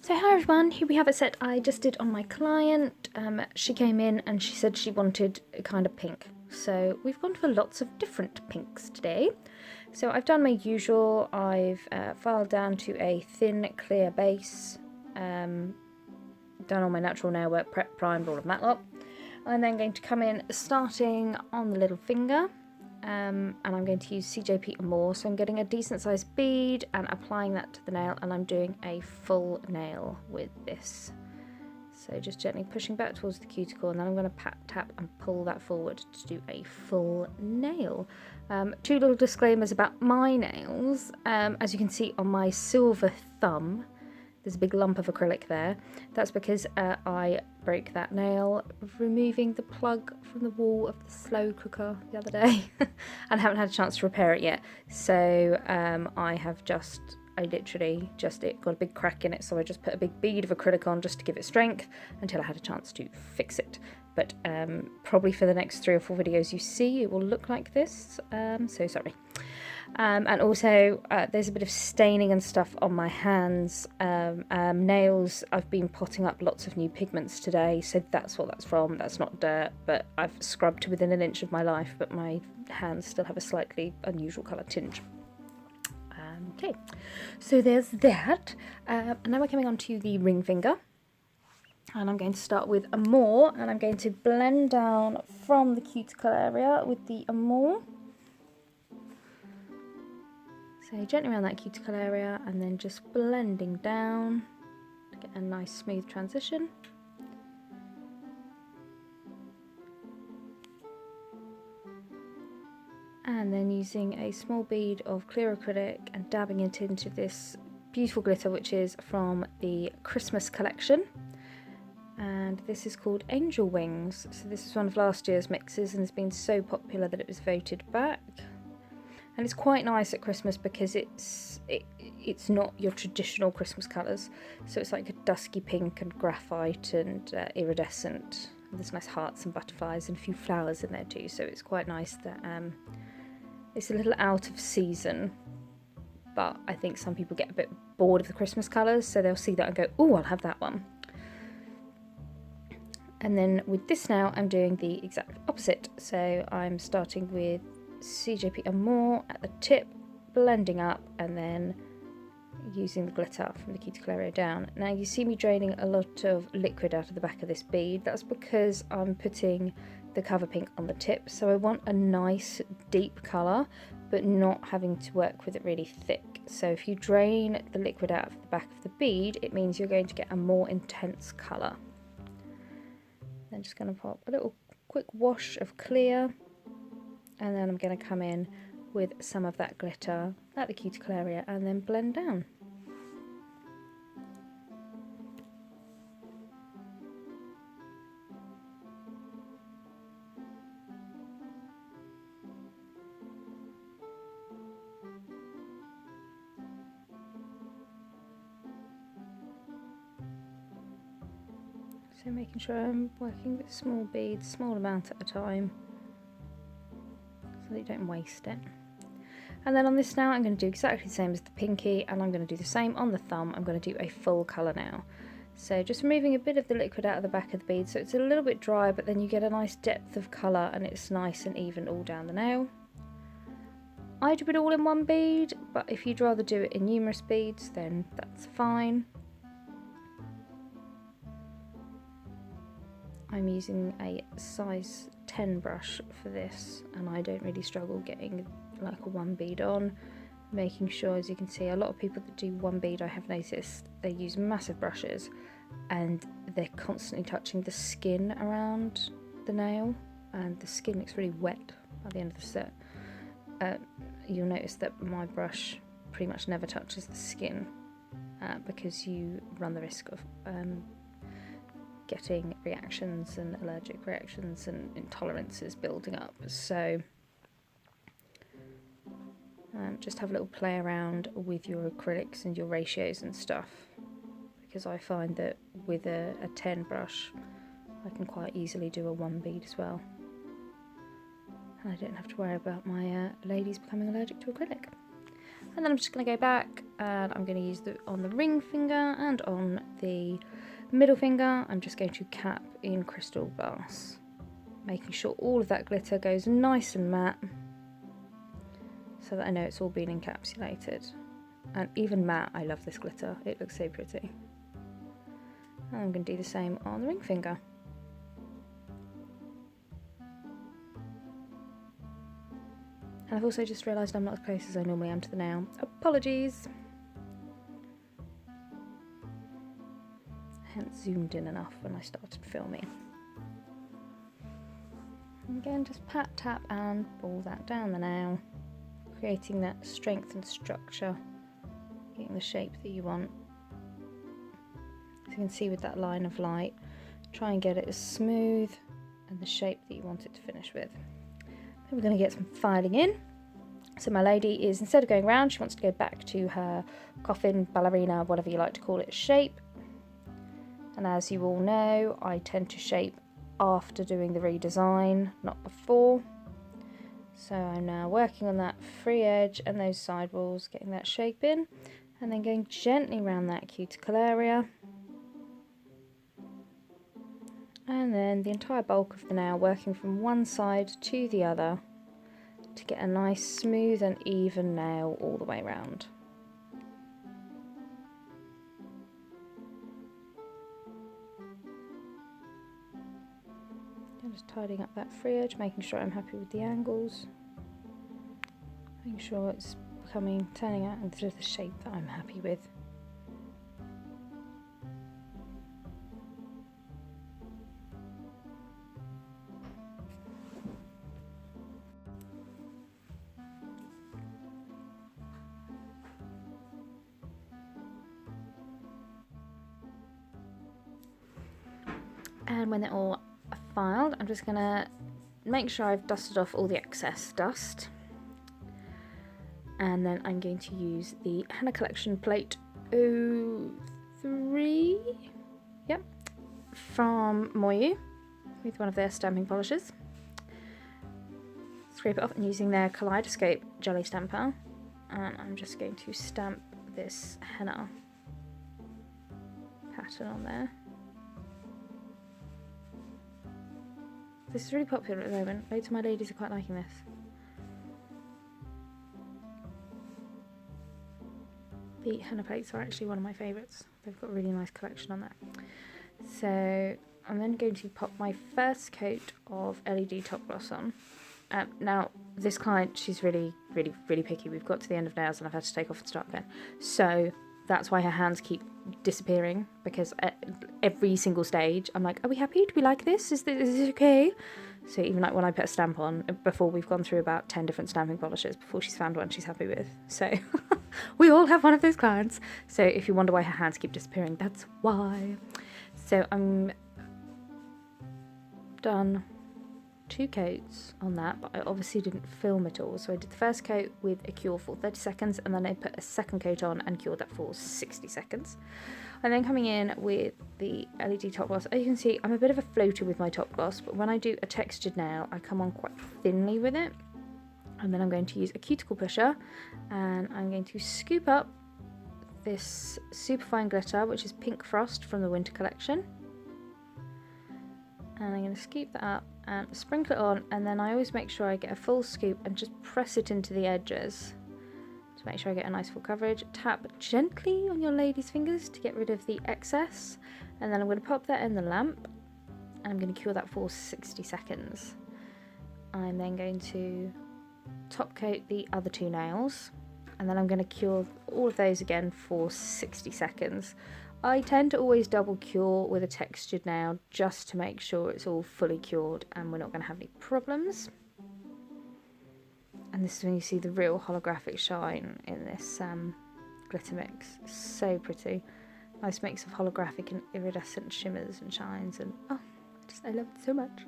So hi everyone, here we have a set I just did on my client. She came in and she said she wanted a kind of pink. So we've gone for lots of different pinks today. So I've done my usual, I've filed down to a thin clear base, done all my natural nail work, prep, primed, all of that lot. I'm then going to come in starting on the little finger. And I'm going to use CJP Amor, so I'm getting a decent sized bead and applying that to the nail, and I'm doing a full nail with this. So just gently pushing back towards the cuticle, and then I'm going to pat, tap and pull that forward to do a full nail. Two little disclaimers about my nails. As you can see on my silver thumb, there's a big lump of acrylic there. That's because I broke that nail removing the plug from the wall of the slow cooker the other day and haven't had a chance to repair it yet. So I literally just got a big crack in it, so I just put a big bead of acrylic on just to give it strength until I had a chance to fix it. But probably for the next 3 or 4 videos you see, it will look like this, so sorry. And also there's a bit of staining and stuff on my hands. Nails, I've been potting up lots of new pigments today, so that's what that's from. That's not dirt, but I've scrubbed to within an inch of my life, but my hands still have a slightly unusual colour tinge. Okay, so there's that. And now we're coming on to the ring finger. And I'm going to start with Amor, and I'm going to blend down from the cuticle area with the Amor. So gently around that cuticle area and then just blending down to get a nice smooth transition. And then using a small bead of clear acrylic and dabbing it into this beautiful glitter, which is from the Christmas collection. And this is called Angel Wings. So this is one of last year's mixes and has been so popular that it was voted back. And it's quite nice at Christmas because it's not your traditional Christmas colours. So it's like a dusky pink and graphite and iridescent. There's nice hearts and butterflies and a few flowers in there too. So it's quite nice that it's a little out of season. But I think some people get a bit bored of the Christmas colours, so they'll see that and go, oh, I'll have that one. And then with this now, I'm doing the exact opposite. So I'm starting with CJP Amor at the tip, blending up, and then using the glitter from the cuticle area down. Now you see me draining a lot of liquid out of the back of this bead. That's because I'm putting the cover pink on the tip, so I want a nice deep colour but not having to work with it really thick. So if you drain the liquid out of the back of the bead, it means you're going to get a more intense colour. Then just going to pop a little quick wash of clear, and then I'm going to come in with some of that glitter at the cuticle area and then blend down. So making sure I'm working with small beads, small amount at a time, so that you don't waste it. And then on this now, I'm going to do exactly the same as the pinky, and I'm going to do the same on the thumb. I'm going to do a full colour now. So just removing a bit of the liquid out of the back of the bead, so it's a little bit dry, but then you get a nice depth of colour and it's nice and even all down the nail. I do it all in one bead, but if you'd rather do it in numerous beads, then that's fine. I'm using a size 10 brush for this, and I don't really struggle getting like a one bead on. Making sure, as you can see, a lot of people that do one bead, I have noticed, they use massive brushes and they're constantly touching the skin around the nail, and the skin looks really wet at the end of the set. You'll notice that my brush pretty much never touches the skin because you run the risk of getting reactions and allergic reactions and intolerances building up. So just have a little play around with your acrylics and your ratios and stuff, because I find that with a 10 brush I can quite easily do a one bead as well, and I don't have to worry about my ladies becoming allergic to acrylic. And then I'm just going to go back and I'm going to use on the ring finger and on the middle finger, I'm just going to cap in crystal glass, making sure all of that glitter goes nice and matte so that I know it's all been encapsulated. And even matte, I love this glitter, it looks so pretty. And I'm going to do the same on the ring finger. And I've also just realised I'm not as close as I normally am to the nail. Apologies! I hadn't zoomed in enough when I started filming. And again, just pat, tap and ball that down the nail, creating that strength and structure, getting the shape that you want. As you can see with that line of light, try and get it as smooth and the shape that you want it to finish with. We're going to get some filing in. So my lady is, instead of going round, she wants to go back to her coffin, ballerina, whatever you like to call it, shape. And as you all know, I tend to shape after doing the redesign, not before. So I'm now working on that free edge and those side walls, getting that shape in, and then going gently around that cuticle area. And then the entire bulk of the nail working from one side to the other to get a nice smooth and even nail all the way around. I'm just tidying up that free edge, making sure I'm happy with the angles, making sure it's turning out into the shape that I'm happy with. And when they're all filed, I'm just going to make sure I've dusted off all the excess dust. And then I'm going to use the Henna Collection Plate 03, yep, from Moyu with one of their stamping polishes. Scrape it off and using their Kaleidoscope jelly stamper. And I'm just going to stamp this henna pattern on there. This is really popular at the moment. Loads of my ladies are quite liking this. The henna plates are actually one of my favourites. They've got a really nice collection on there. So I'm then going to pop my first coat of LED top gloss on. Now this client, she's really picky. We've got to the end of nails and I've had to take off and start again. So that's why her hands keep disappearing, because at every single stage I'm like, are we happy? Do we like this? Is this okay? So even like when I put a stamp on, before we've gone through about 10 different stamping polishes before she's found one she's happy with. So we all have one of those clients. So if you wonder why her hands keep disappearing, that's why. So I'm done 2 coats on that, but I obviously didn't film it all. So I did the first coat with a cure for 30 seconds and then I put a second coat on and cured that for 60 seconds. And then coming in with the LED top gloss, as you can see, I'm a bit of a floater with my top gloss, but when I do a textured nail, I come on quite thinly with it. And then I'm going to use a cuticle pusher and I'm going to scoop up this Superfine glitter, which is Pink Frost from the winter collection. And I'm going to scoop that up and sprinkle it on, and then I always make sure I get a full scoop and just press it into the edges to make sure I get a nice full coverage. Tap gently on your lady's fingers to get rid of the excess, and then I'm going to pop that in the lamp and I'm going to cure that for 60 seconds. I'm then going to top coat the other 2 nails and then I'm going to cure all of those again for 60 seconds. I tend to always double cure with a textured nail just to make sure it's all fully cured and we're not going to have any problems. And this is when you see the real holographic shine in this glitter mix. So pretty. Nice mix of holographic and iridescent shimmers and shines, and oh, I love it so much.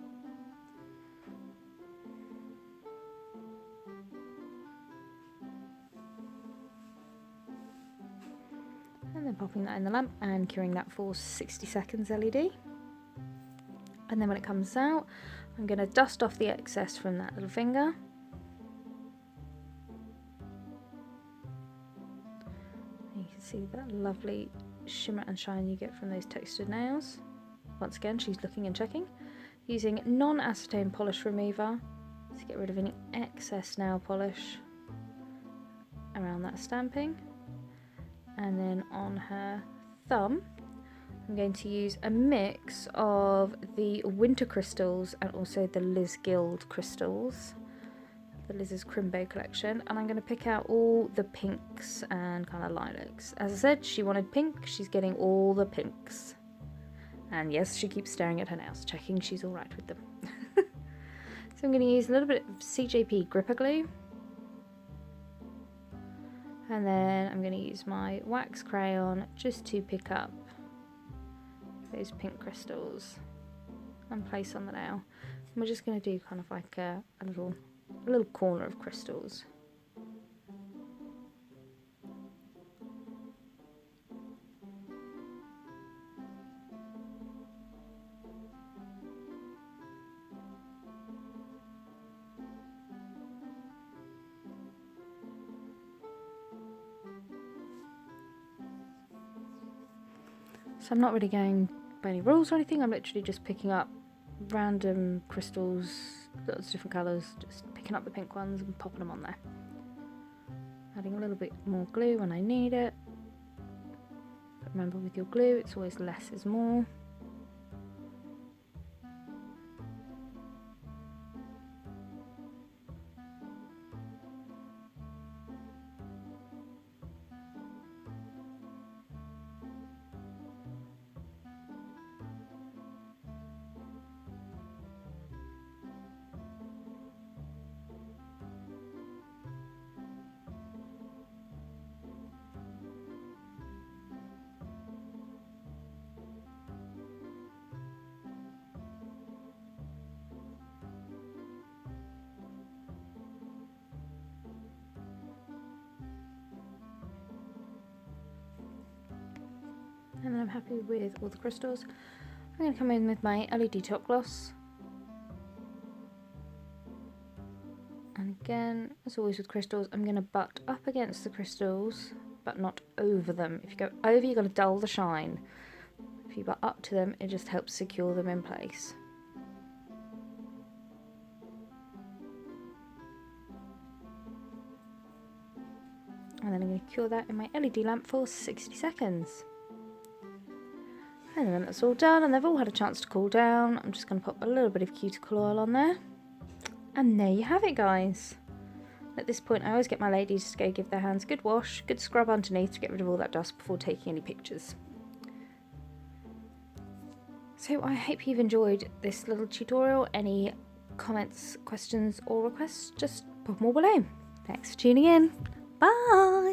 And then popping that in the lamp and curing that for 60 seconds LED. And then when it comes out, I'm going to dust off the excess from that little finger. see that lovely shimmer and shine you get from those textured nails. Once again, she's looking and checking. Using non-acetone polish remover to get rid of any excess nail polish around that stamping. And then on her thumb, I'm going to use a mix of the winter crystals and also the Liz Guild crystals, the Liz's Crimbo collection, and I'm going to pick out all the pinks and kind of lilacs. As I said, she wanted pink, she's getting all the pinks. And yes, she keeps staring at her nails, checking she's alright with them. So I'm going to use a little bit of CJP gripper glue. And then I'm going to use my wax crayon just to pick up those pink crystals and place on the nail. And we're just going to do kind of like a little corner of crystals. So I'm not really going by any rules or anything, I'm literally just picking up random crystals, lots of different colours, just picking up the pink ones and popping them on there. Adding a little bit more glue when I need it. But remember, with your glue, it's always less is more. And then I'm happy with all the crystals. I'm going to come in with my LED Topgloss. And again, as always with crystals, I'm going to butt up against the crystals, but not over them. If you go over, you've got to dull the shine. If you butt up to them, it just helps secure them in place. And then I'm going to cure that in my LED lamp for 60 seconds. And then that's all done, and they've all had a chance to cool down. I'm just going to pop a little bit of cuticle oil on there. And there you have it, guys. At this point, I always get my ladies to go give their hands a good wash, good scrub underneath to get rid of all that dust before taking any pictures. So I hope you've enjoyed this little tutorial. Any comments, questions or requests, just pop them all below. Thanks for tuning in. Bye!